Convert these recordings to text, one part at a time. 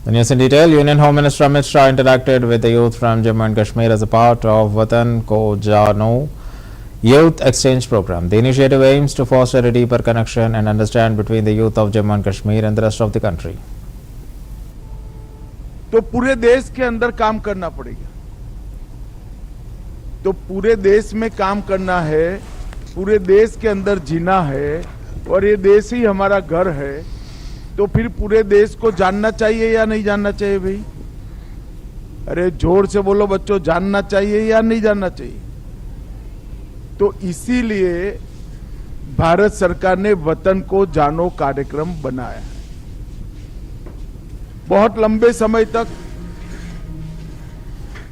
The news in detail. Union Home Minister Amit Shah interacted with the youth from Jammu and Kashmir as a part of Watan Ko Jano Youth Exchange Program. The initiative aims to foster a deeper connection and understand between the youth of Jammu and Kashmir and the rest of the country. तो पूरे देश के अंदर काम करना पड़ेगा। तो पूरे देश में काम करना है, पूरे देश के अंदर जीना है और ये देश ही हमारा घर है। तो फिर पूरे देश को जानना चाहिए या नहीं जानना चाहिए भाई? अरे जोर से बोलो बच्चों, जानना चाहिए या नहीं जानना चाहिए? तो इसीलिए भारत सरकार ने वतन को जानो कार्यक्रम बनाया है। बहुत लंबे समय तक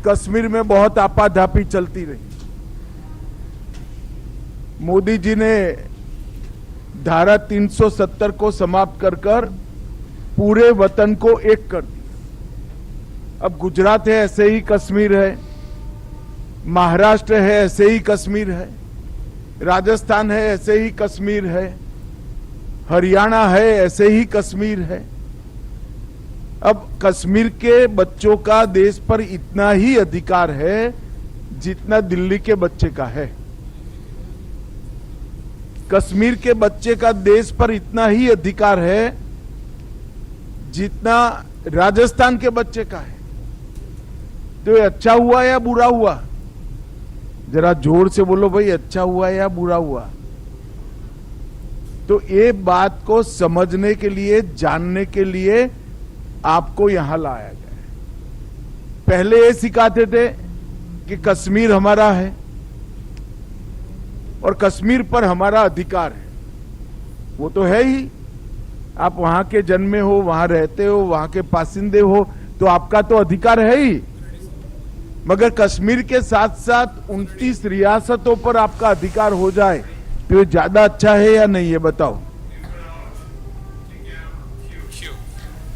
कश्मीर में बहुत आपाधापी चलती रही। मोदी जी ने धारा 370 को समाप्त कर पूरे वतन को एक कर दिया। अब गुजरात है ऐसे ही कश्मीर है, महाराष्ट्र है ऐसे ही कश्मीर है, राजस्थान है ऐसे ही कश्मीर है, हरियाणा है ऐसे ही कश्मीर है। अब कश्मीर के बच्चों का देश पर इतना ही अधिकार है जितना दिल्ली के बच्चे का है। कश्मीर के बच्चे का देश पर इतना ही अधिकार है जितना राजस्थान के बच्चे का है। तो ये अच्छा हुआ या बुरा हुआ? जरा जोर से बोलो भाई, अच्छा हुआ या बुरा हुआ? तो ये बात को समझने के लिए, जानने के लिए आपको यहां लाया गया है। पहले ये सिखाते थे कि कश्मीर हमारा है और कश्मीर पर हमारा अधिकार है। वो तो है ही, आप वहां के जन्मे हो, वहां रहते हो, वहां के पासिंदे हो, तो आपका तो अधिकार है ही। मगर कश्मीर के साथ साथ 29 रियासतों पर आपका अधिकार हो जाए तो ये ज्यादा अच्छा है या नहीं, ये बताओ।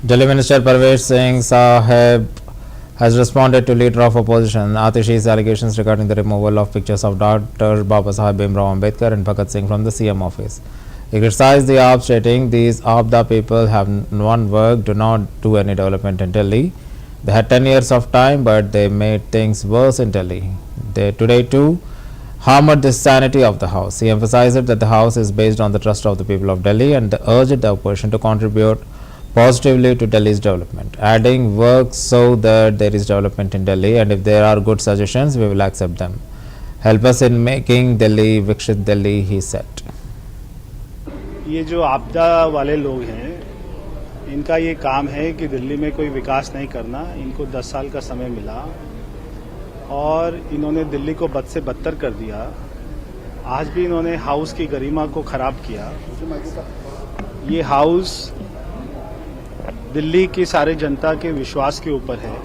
Delhi Minister Parvesh Singh Saheb has responded to leader of opposition Atishi's allegations regarding the removal of pictures of Dr. Babasaheb Bhimrao Ambedkar and Bhagat Singh from the CM office. He criticized the AAP, stating these AAPDA people have one work, do not do any development in Delhi. They had 10 years of time, but they made things worse in Delhi. They today too hammered the sanity of the house. He emphasized that the house is based on the trust of the people of Delhi and urged the opposition to contribute positively to Delhi's development, adding work so that there is development in Delhi, and if there are good suggestions we will accept them. Help us in making Delhi Vikshit Delhi, he said. ये जो आपदा वाले लोग हैं, इनका ये काम है कि दिल्ली में कोई विकास नहीं करना। इनको 10 साल का समय मिला और इन्होंने दिल्ली को बद से बदतर कर दिया। आज भी इन्होंने हाउस की गरिमा को खराब किया। ये हाउस दिल्ली की सारी जनता के विश्वास के ऊपर है।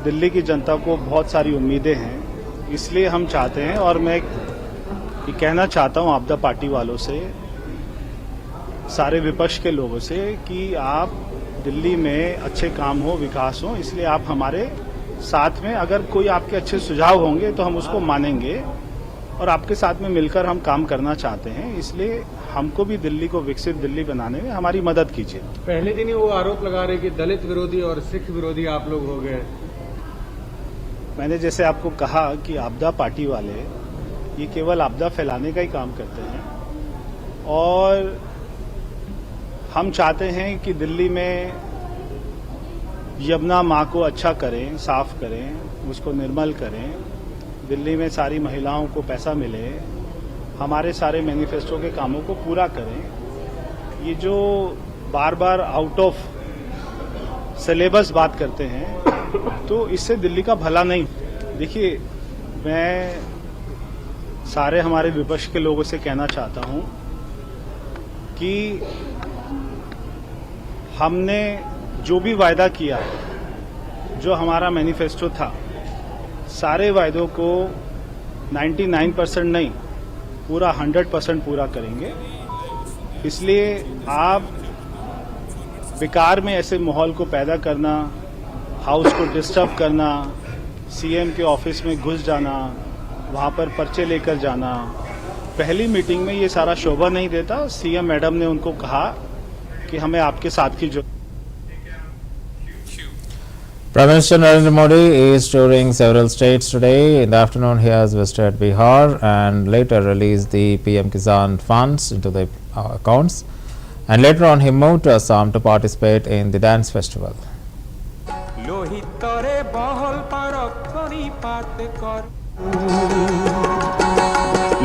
दिल्ली की जनता को बहुत सारी उम्मीदें हैं, इसलिए हम चाहते हैं और मैं ये कहना चाहता हूं आपदा पार्टी वालों से, सारे विपक्ष के लोगों से, कि आप दिल्ली में अच्छे काम हो, विकास हो, इसलिए आप हमारे साथ में, अगर कोई आपके अच्छे सुझाव होंगे तो हम उसको मानेंगे और आपके साथ में मिलकर हम काम करना चाहते हैं। इसलिए हमको भी दिल्ली को विकसित दिल्ली बनाने में हमारी मदद कीजिए। पहले दिन ही वो आरोप लगा रहे कि दलित विरोधी और सिख विरोधी आप लोग हो गए। मैंने जैसे आपको कहा कि आपदा पार्टी वाले ये केवल आपदा फैलाने का ही काम करते हैं और हम चाहते हैं कि दिल्ली में यमुना माँ को अच्छा करें, साफ करें, उसको निर्मल करें, दिल्ली में सारी महिलाओं को पैसा मिले, हमारे सारे मैनिफेस्टो के कामों को पूरा करें। ये जो बार बार आउट ऑफ सिलेबस बात करते हैं तो इससे दिल्ली का भला नहीं। देखिए, मैं सारे हमारे विपक्ष के लोगों से कहना चाहता हूं कि हमने जो भी वायदा किया है, जो हमारा मैनिफेस्टो था, सारे वायदों को 99% नहीं, पूरा 100% पूरा करेंगे। इसलिए आप बेकार में ऐसे माहौल को पैदा करना, हाउस को डिस्टर्ब करना, सीएम के ऑफिस में घुस जाना, वहां पर पर्चे लेकर जाना, पहली मीटिंग में ये सारा शोभा नहीं देता। सीएम मैडम ने उनको कहा कि हमें आपके साथ की जो Prime Minister Narendra Modi is touring several states today. In the afternoon, he has visited Bihar and later released the PM Kisan funds into the accounts. And later on, he moved to Assam to participate in the dance festival. লোহিতরে বহল পারক্ষণী পাত কর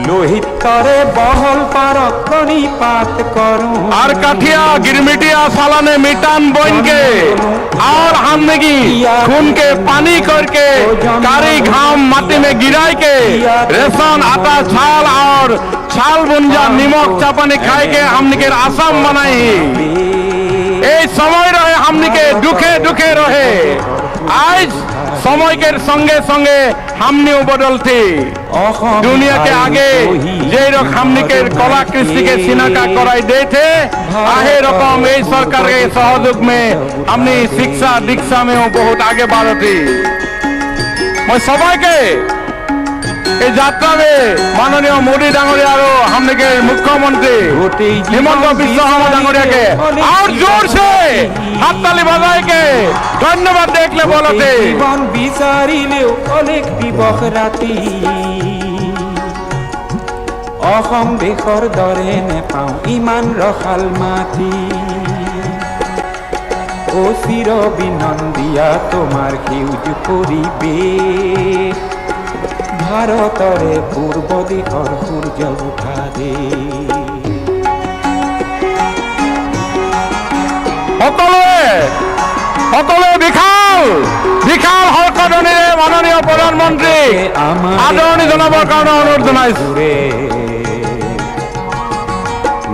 লোহিতরে বহল পারক্ষণী পাত করু और कठिया गिरमिटिया सालाने मिटान बोइन के और हमने की खून के पानी करके कारी घाम माटी में गिराई के रेशन आटा छाल और छाल बुंजा निमक चापानी खाई के हमने के आसाम बनाई এই সময় রহে हमने के दुखे दुखे रहे आज समय के संगे संगे हमने बदलते दुनिया के आगे जे रक हमने के कला कृषि के सिनाका कराई देते आहे रकम এই सरकार के सहयोग में हमने शिक्षा दीक्षा में बहुत आगे बढ़ती मैं सबाई के এই যাত্রা में माननीय मोदी डांगरिया और हमने के मुख्यमंत्री हिमंत बिश्व शर्मा डांगरिया के और जोर से हाथ ताली बजाए के धन्यवाद देखले बोलते জীবন বিচারিলেও অনেক দিবস রাতি অসম দেশৰ দৰে নেপাওঁ ইমান ৰখাল মাটি ও চিৰ বিনন্দিয়া তোমাৰ সেউজ পৰিৱেশ ভাৰতৰে পূৰ্ব দিশৰ সূৰ্য উঠা দে সকলোৱে বিশাল বিশাল হৰ্ষধ্বনিৰে মাননীয় প্ৰধানমন্ত্ৰী আদৰণি জনাবৰ কাৰণে অনুৰোধ জনাইছো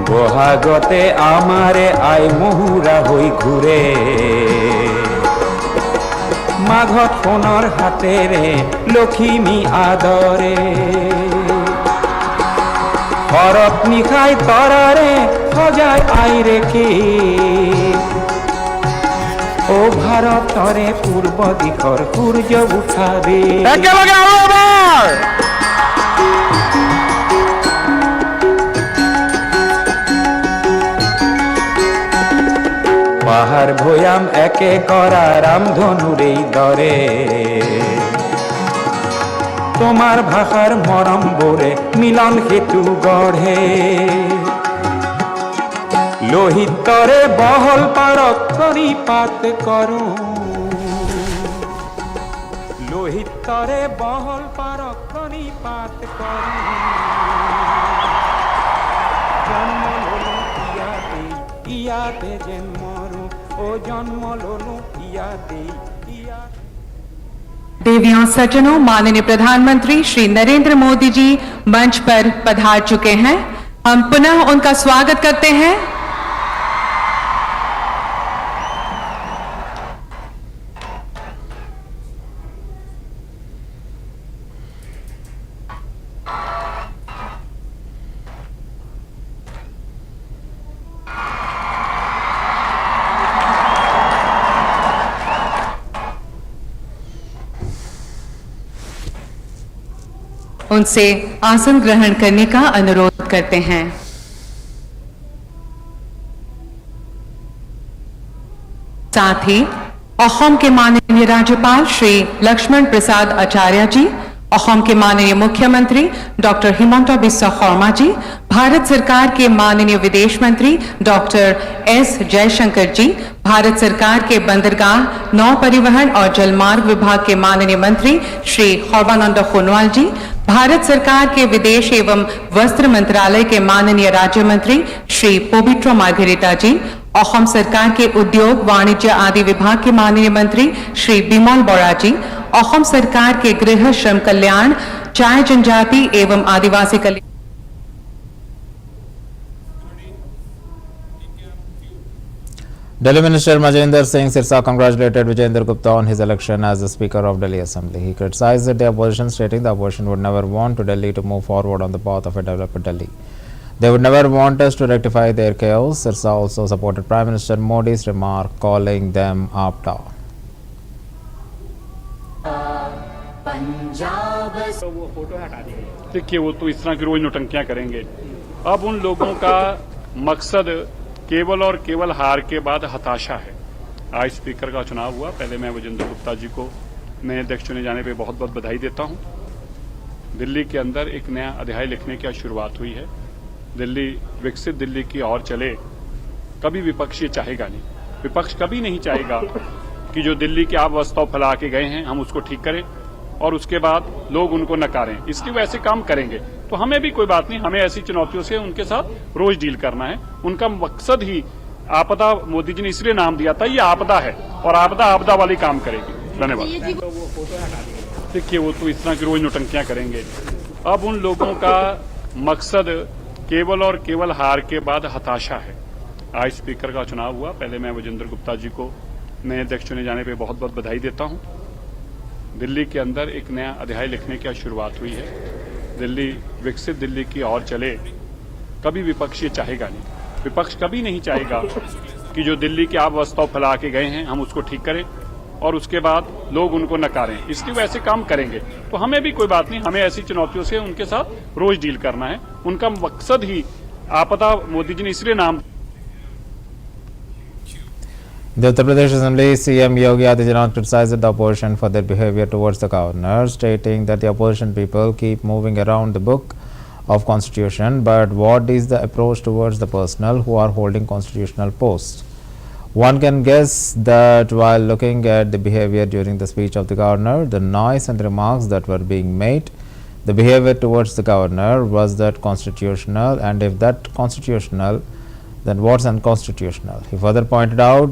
বহাগতে আমাৰে আই মহুৰা হৈ ঘূৰে মাঘত সোণৰ হাতেৰে লখিমী আদৰে শৰৎ নিশাই তৰাৰে সজাই আই ৰেখে ও ভাৰতৰে পূৰ্ব দিশৰ সূৰ্য উঠা দে একেলগে আৰু এবাৰ পাহাৰ ভৈয়াম একে কৰা ৰামধনুৰেই দৰে তোমাৰ ভাষাৰ মৰম বোৰে মিলন সেতু গঢ়ে লোহিতৰে বহল পাৰক্ষণী পাত কৰো লোহিতৰে বহল পাৰক্ষণী পাত কৰো জন্ম ললো ইয়াতে ইয়াতে জন্মৰো ও জন্ম ললো ইয়াতে ইয়াতে देवियों सज्जनों, माननीय प्रधानमंत्री श्री नरेंद्र मोदी जी मंच पर पधार चुके हैं। हम पुनः उनका स्वागत करते हैं। उनसे आसन ग्रहण करने का अनुरोध करते हैं। साथ ही असम के माननीय राज्यपाल श्री लक्ष्मण प्रसाद आचार्य जी, असम के माननीय मुख्यमंत्री डॉक्टर हिमंत बिस्वा शर्मा जी, भारत सरकार के माननीय विदेश मंत्री डॉक्टर एस जयशंकर जी, भारत सरकार के बंदरगाह, नौ परिवहन और जलमार्ग विभाग के माननीय मंत्री श्री सर्बानंद सोनोवाल जी, भारत सरकार के विदेश एवं वस्त्र मंत्रालय के माननीय राज्य मंत्री श्री पवित्र मार्गरेटा जी, असम सरकार के उद्योग, वाणिज्य आदि विभाग के माननीय मंत्री श्री बिमल बोरा जी, असम सरकार के गृह, श्रम कल्याण, चाय जनजाति एवं आदिवासी कल्याण Delhi Minister Majender Singh Sirsa congratulated Vijayendra Gupta on his election as the Speaker of Delhi Assembly. He criticized the opposition, stating the opposition would never want to Delhi to move forward on the path of a developed Delhi. They would never want us to rectify their chaos. Sirsa also supported Prime Minister Modi's remark, calling them apta. वो photo हटा दी गई। देखिए वो तो इस तरह की रोज नौटंकियां करेंगे। अब उन लोगों का मकसद केवल और केवल हार के बाद हताशा है। आज स्पीकर का चुनाव हुआ। पहले मैं विजेंद्र गुप्ता जी को नए अध्यक्ष चुने जाने पे बहुत बहुत बधाई देता हूं। दिल्ली के अंदर एक नया अध्याय लिखने की शुरुआत हुई है। दिल्ली विकसित दिल्ली की ओर चले, कभी विपक्ष ये चाहेगा नहीं। विपक्ष कभी नहीं चाहेगा कि जो दिल्ली की अव्यवस्था फैला के गए हैं हम उसको ठीक करें और उसके बाद लोग उनको नकारें, इसलिए वो ऐसे काम करेंगे। तो हमें भी कोई बात नहीं, हमें ऐसी चुनौतियों से उनके साथ रोज डील करना है। उनका मकसद ही आपदा, मोदी जी ने इसलिए नाम दिया था, ये आपदा है और आपदा आपदा वाली काम करेगी। धन्यवाद। देखिए, वो तो इस तरह की रोज नौटंकियां करेंगे। अब उन लोगों का मकसद केवल और केवल हार के बाद हताशा है। आज स्पीकर का चुनाव हुआ। पहले मैं विजेंद्र गुप्ता जी को नए अध्यक्ष चुने जाने पे बहुत बहुत बधाई देता हूं। दिल्ली के अंदर एक नया अध्याय लिखने की शुरुआत हुई है। दिल्ली विकसित दिल्ली की ओर चले, कभी विपक्ष ये चाहेगा नहीं। विपक्ष कभी नहीं चाहेगा कि जो दिल्ली की अव्यवस्था फैला के गए हैं हम उसको ठीक करें और उसके बाद लोग उनको नकारें, इसलिए वो ऐसे काम करेंगे। तो हमें भी कोई बात नहीं, हमें ऐसी चुनौतियों से उनके साथ रोज डील करना है। उनका मकसद ही आपदा, मोदी जी ने इसलिए नाम The Uttar Pradesh Assembly CM Yogi Adityanath criticized the opposition for their behavior towards the governor, stating that the opposition people keep moving around the book of constitution, but what is the approach towards the personnel who are holding constitutional posts? One can guess that while looking at the behavior during the speech of the governor, the noise and remarks that were being made, the behavior towards the governor was that constitutional, and if that constitutional, then what's unconstitutional? He further pointed out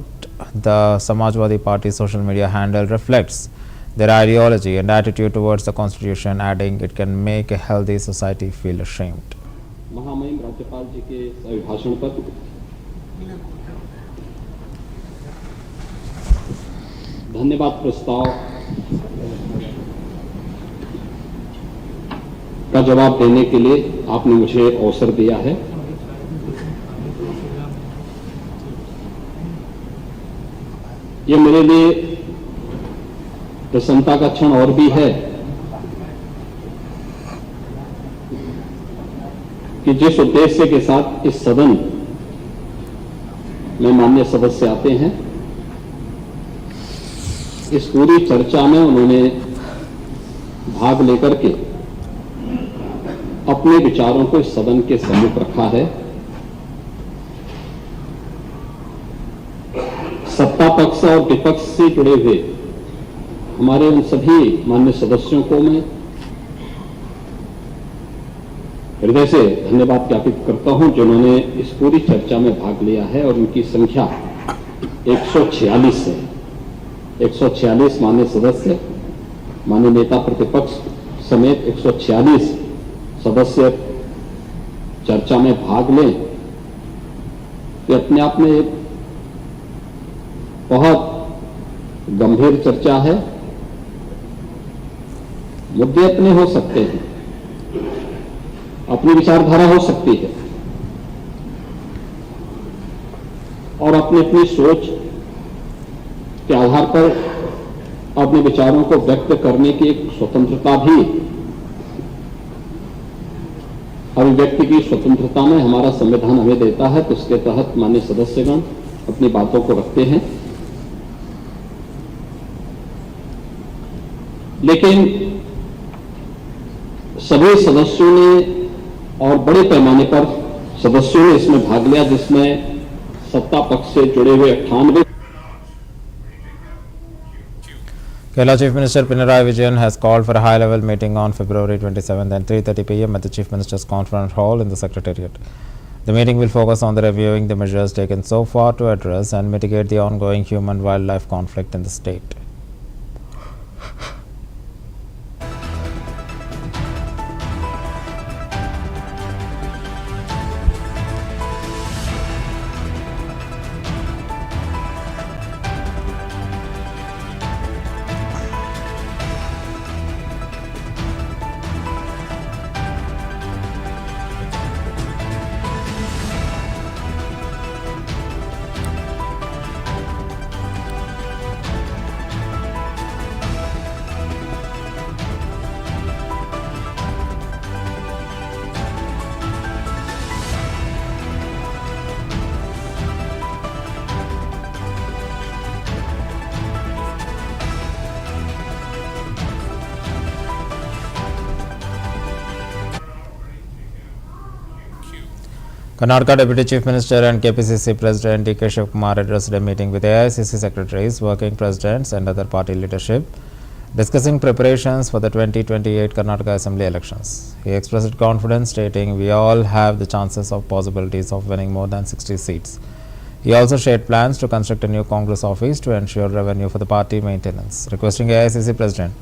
the Samajwadi Party social media handle reflects their ideology and attitude towards the constitution, adding it can make a healthy society feel ashamed. महामहिम राज्यपाल जी के अभिभाषण पर धन्यवाद प्रस्ताव का जवाब देने के लिए आपने मुझे अवसर दिया है। ये मेरे लिए प्रसन्नता का क्षण और भी है कि जिस उद्देश्य के साथ इस सदन में माननीय सदस्य आते हैं, इस पूरी चर्चा में उन्होंने भाग लेकर के अपने विचारों को इस सदन के सम्मुख रखा है। सत्ता पक्ष और विपक्ष से जुड़े हुए हमारे उन सभी माननीय सदस्यों को मैं हृदय से धन्यवाद ज्ञापित करता हूं, जिन्होंने इस पूरी चर्चा में भाग लिया है और उनकी संख्या 146 है। 146 माननीय सदस्य, माननीय नेता प्रतिपक्ष समेत 146 सदस्य चर्चा में भाग लें, ये अपने आप में एक बहुत गंभीर चर्चा है। मुद्दे अपने हो सकते हैं, अपनी विचारधारा हो सकती है और अपनी अपनी सोच के आधार पर अपने विचारों को व्यक्त करने की एक स्वतंत्रता भी, अभिव्यक्ति की स्वतंत्रता में हमारा संविधान हमें देता है। तो उसके तहत माननीय सदस्यगण अपनी बातों को रखते हैं। लेकिन सभी सदस्यों ने और बड़े पैमाने पर सदस्यों ने इसमें भाग लिया, जिसमें सत्ता पक्ष से जुड़े हुए 98। Kerala Chief Minister Pinarayi Vijayan has called for a high-level meeting on February 27th at 3:30 p.m. at the Chief Minister's Conference Hall in the Secretariat. The meeting will focus on the reviewing the measures taken so far to address and mitigate the ongoing human-wildlife conflict in the state. Karnataka Deputy Chief Minister and KPCC President D.K. Shivkumar addressed a meeting with AICC secretaries, working presidents and other party leadership, discussing preparations for the 2028 Karnataka Assembly elections. He expressed confidence, stating, "We all have the chances of possibilities of winning more than 60 seats." He also shared plans to construct a new Congress office to ensure revenue for the party maintenance, requesting AICC President,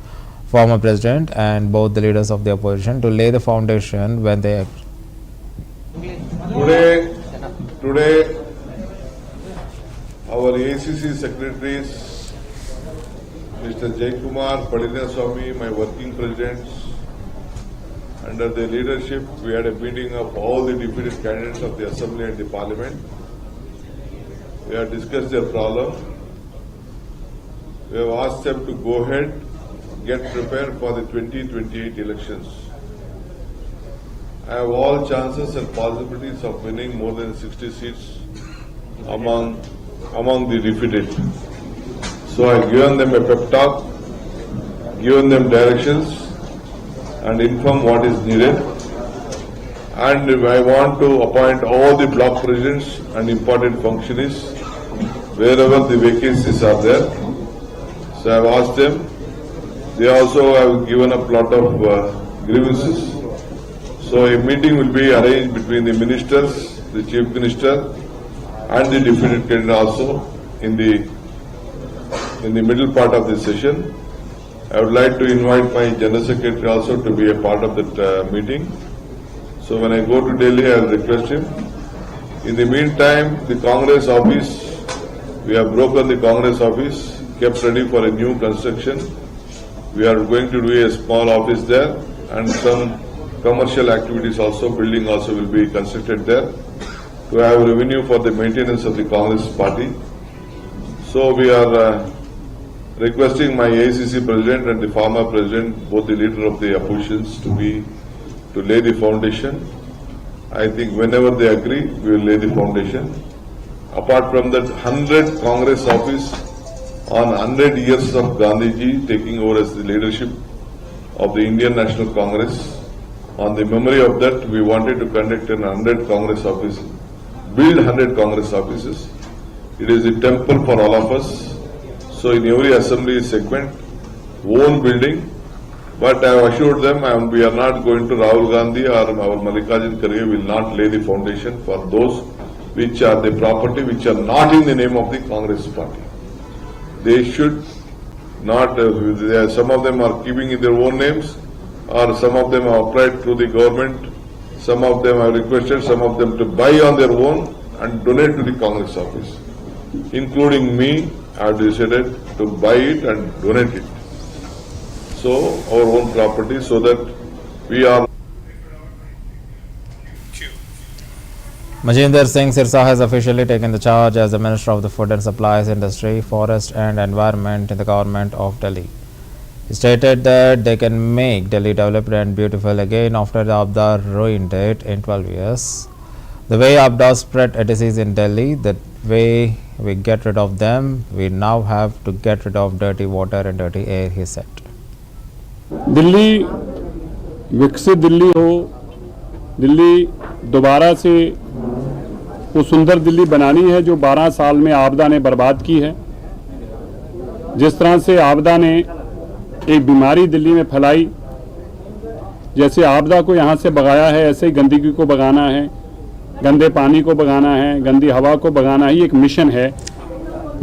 former President and both the leaders of the opposition to lay the foundation when they Today, our AICC secretaries, Mr. Jaikumar, Padinaswamy, my working presidents, under their leadership, we had a meeting of all the defeated candidates of the Assembly and the Parliament. We have discussed their problem. We have asked them to go ahead, get prepared for the 2028 elections. I have all chances and possibilities of winning more than 60 seats among the defeated. So I have given them a pep talk, given them directions and inform what is needed. And I want to appoint all the block presidents and important functionaries wherever the vacancies are there. So I have asked them. They also have given a lot of grievances. So a meeting will be arranged between the ministers, the chief minister and the defeated candidate also in the middle part of the session. I would like to invite my General Secretary also to be a part of that meeting. So when I go to Delhi, I will request him. In the meantime, the Congress office, we have broken the Congress office, kept ready for a new construction. We are going to do a small office there and some commercial activities also, building also will be constructed there to have revenue for the maintenance of the Congress party. So we are requesting my AICC President and the former President, both the leader of the oppositions, to lay the foundation. I think whenever they agree, we will lay the foundation. Apart from that, 100 Congress office on 100 years of Gandhiji taking over as the leadership of the Indian National Congress. On the memory of that, we wanted to conduct 100 Congress offices, build 100 Congress offices. It is a temple for all of us. So in every assembly segment, own building. But I have assured them we are not going to Rahul Gandhi or our Mallikarjun Kharge will not lay the foundation for those which are the property which are not in the name of the Congress party. They should not, some of them are keeping in their own names, or some of them have applied through the government, some of them have requested some of them to buy on their own and donate to the Congress office. Including me, I have decided to buy it and donate it. So, our own property, so that we are. Majinder Singh Sirsa has officially taken the charge as the Minister of the Food and Supplies Industry, Forest and Environment in the government of Delhi. He stated that they can make Delhi developed and beautiful again after the Abda ruined it in 12 years. The way Abda spread a disease in Delhi, the way we get rid of them, we now have to get rid of dirty water and dirty air, he said. Delhi विकसित दिल्ली हो, दिल्ली दोबारा से वो सुंदर दिल्ली बनानी है जो 12 साल में आपदा ने बर्बाद की है। जिस तरह से आपदा ने एक बीमारी दिल्ली में फैलाई, जैसे आपदा को यहाँ से भगाया है, ऐसे ही गंदगी को भगाना है, गंदे पानी को भगाना है, गंदी हवा को भगाना है। ये एक मिशन है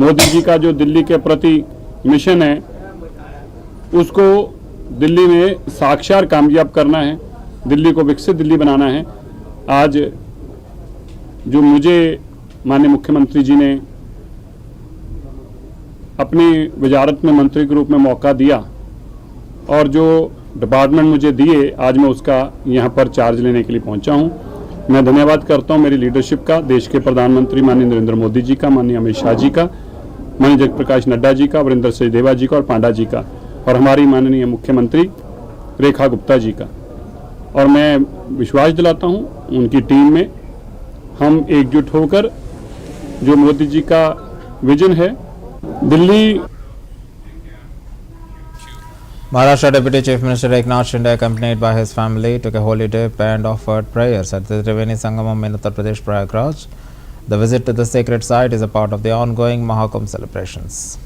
मोदी जी का, जो दिल्ली के प्रति मिशन है, उसको दिल्ली में साक्षात कामयाब करना है, दिल्ली को विकसित दिल्ली बनाना है। आज जो मुझे माननीय मुख्यमंत्री जी ने अपनी वजारत में मंत्री के रूप में मौका दिया और जो डिपार्टमेंट मुझे दिए, आज मैं उसका यहाँ पर चार्ज लेने के लिए पहुँचा हूँ। मैं धन्यवाद करता हूँ मेरी लीडरशिप का, देश के प्रधानमंत्री माननीय नरेंद्र मोदी जी का, माननीय अमित शाह जी का, माननीय जगप्रकाश नड्डा जी का, वीरेंद्र सचदेवा जी का और पांडा जी का, और हमारी माननीय मुख्यमंत्री रेखा गुप्ता जी का। और मैं विश्वास दिलाता हूँ उनकी टीम में हम एकजुट होकर जो मोदी जी का विजन है, Delhi Maharashtra Deputy Chief Minister Eknath Shinde, accompanied by his family, took a holy dip and offered prayers at the Triveni Sangamam in Uttar Pradesh, Prayagraj. The visit to the sacred site is a part of the ongoing Mahakumbh celebrations.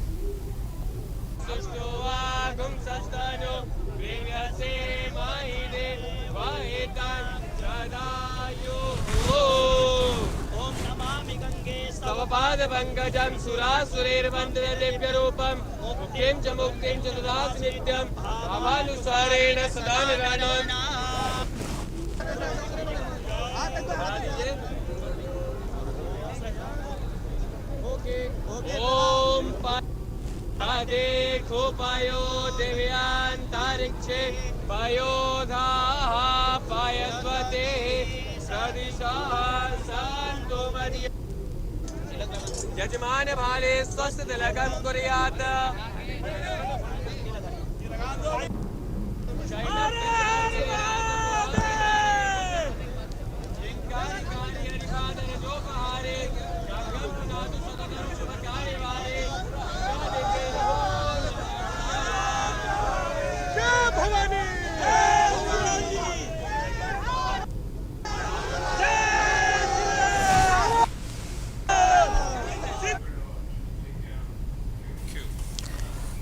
पंकजं सुरासुरैर्वन्दने दिव्यरूपं मुक्तिं च मुक्तिं च ददासि नित्यं भावानुसारेण सदा निरन्तरम् ॐ देखो पायो दिव्यान्तरिक्षे पयोधाः पायस्वते सदिशाः सन्तु मर्य यजमान भाले स्वस्थ तिलकं कुर्यात्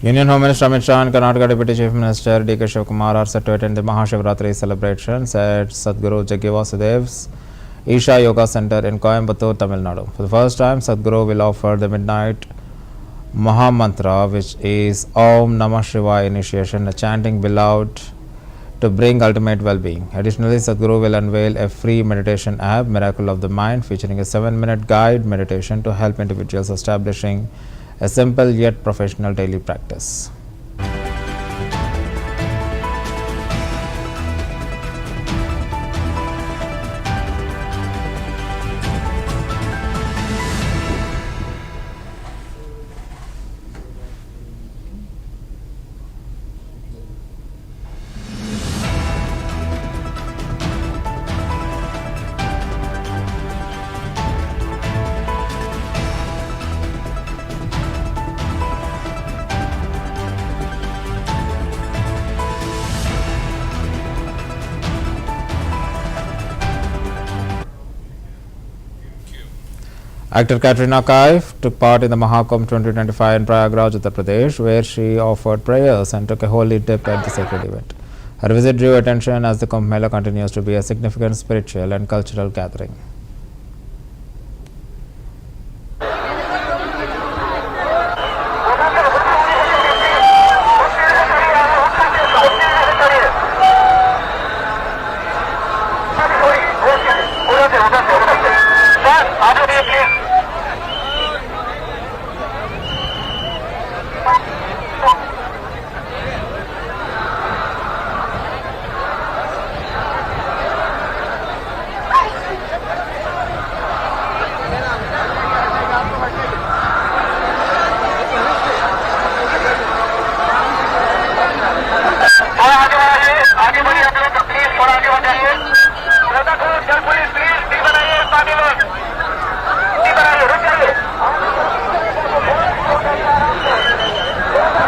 Union Home Minister Amit Shah and Karnataka Deputy Chief Minister D.K. Shivakumar are set to attend the Mahashivratri celebrations at Sadguru Jaggi Vasudev's Isha Yoga Center in Coimbatore, Tamil Nadu. For the first time, Sadguru will offer the midnight Mahamantra, which is Om Namah Shivaya initiation, a chanting beloved to bring ultimate well-being. Additionally, Sadguru will unveil a free meditation app, Miracle of the Mind, featuring a 7-minute guide meditation to help individuals establishing a simple yet professional daily practice. Actor Katrina Kaif took part in the Mahakumbh 2025 in Prayagraj, Uttar Pradesh, where she offered prayers and took a holy dip at the sacred event. Her visit drew attention as the Kumbh Mela continues to be a significant spiritual and cultural gathering.